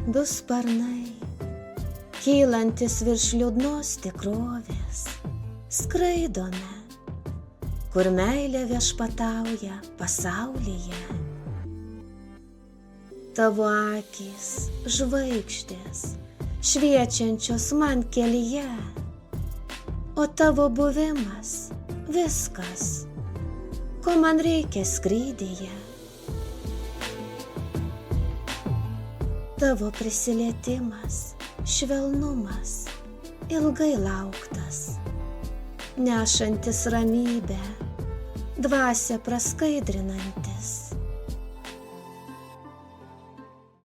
Du sparnai, kylantis virš liūdnos tikrovės, skraidome, kur meilė viešpatauja pasaulyje. Tavo akys, žvaigždės, šviečiančios man kelyje, o tavo buvimas viskas, ko man reikia skrydyje. Tavo prisilietimas, švelnumas, ilgai lauktas, nešantis ramybę, dvasią praskaidrinantis.